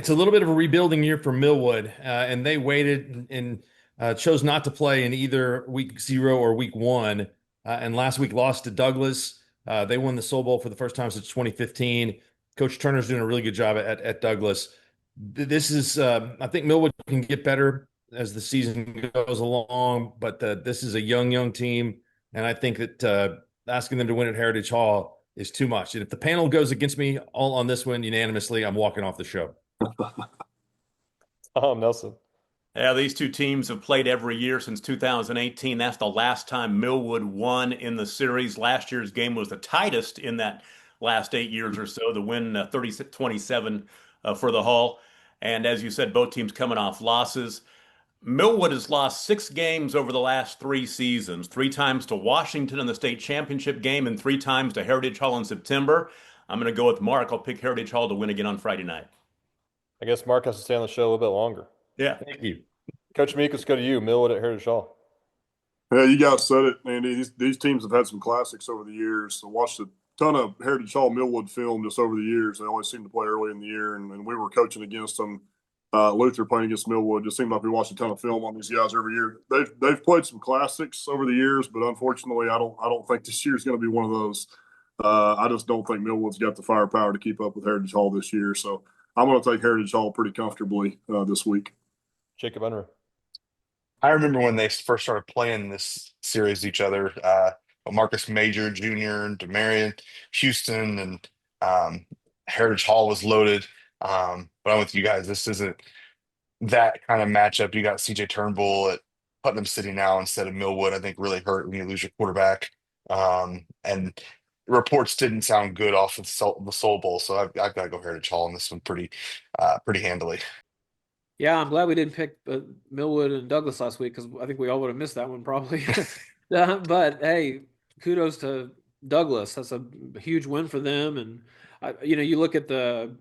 it's a little bit of a rebuilding year for Millwood, and they waited and chose not to play in either week 0 or week 1. And last week lost to Douglas. They won the Soul Bowl for the first time since 2015. Coach Turner's doing a really good job at Douglas. This is, I think Millwood can get better as the season goes along, but this is a young team, and I think that asking them to win at Heritage Hall is too much. And if the panel goes against me all on this one unanimously, I'm walking off the show. Nelson. Yeah, these two teams have played every year since 2018. That's the last time Millwood won in the series. Last year's game was the tightest in that last 8 years or so. The win 30-27 for the Hall. And as you said, both teams coming off losses. Millwood has lost 6 games over the last 3 seasons, 3 times to Washington in the state championship game and 3 times to Heritage Hall in September. I'm going to go with Mark. I'll pick Heritage Hall to win again on Friday night. I guess Mark has to stay on the show a little bit longer. Yeah. Thank you. Coach Meek, let's go to you. Millwood at Heritage Hall. Yeah, you guys said it, Andy. These teams have had some classics over the years. I watched a ton of Heritage Hall Millwood film just over the years. They always seem to play early in the year, and we were coaching against them. Luther playing against Millwood. Just seemed like we watched a ton of film on these guys every year. They've played some classics over the years, but unfortunately, I don't think this year is going to be one of those. I just don't think Millwood's got the firepower to keep up with Heritage Hall this year. So I'm going to take Heritage Hall pretty comfortably this week. Jacob Unruh. I remember when they first started playing this series each other, Marcus Major Jr. and Demarion Houston and Heritage Hall was loaded. But I'm with you guys. This isn't that kind of matchup. You got CJ Turnbull at Putnam City now instead of Millwood. I think really hurt when you lose your quarterback. And reports didn't sound good off of the Soul Bowl, so I've got to go Heritage Hall on this one pretty handily. Yeah, I'm glad we didn't pick Millwood and Douglas last week because I think we all would have missed that one probably. But hey, kudos to Douglas. That's a huge win for them. And you look at the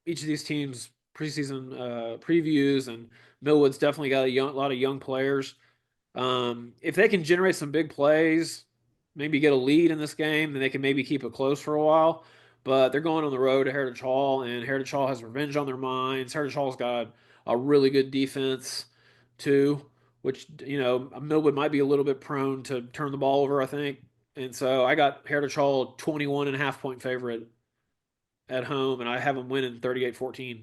each of these teams' preseason previews, and Millwood's definitely got a lot of young players. If they can generate some big plays, maybe get a lead in this game, then they can maybe keep it close for a while. But they're going on the road to Heritage Hall, and Heritage Hall has revenge on their minds. Heritage Hall's got a really good defense, too, which, Millwood might be a little bit prone to turn the ball over, I think. And so I got Heritage Hall 21.5 point favorite at home, and I have them winning 38-14.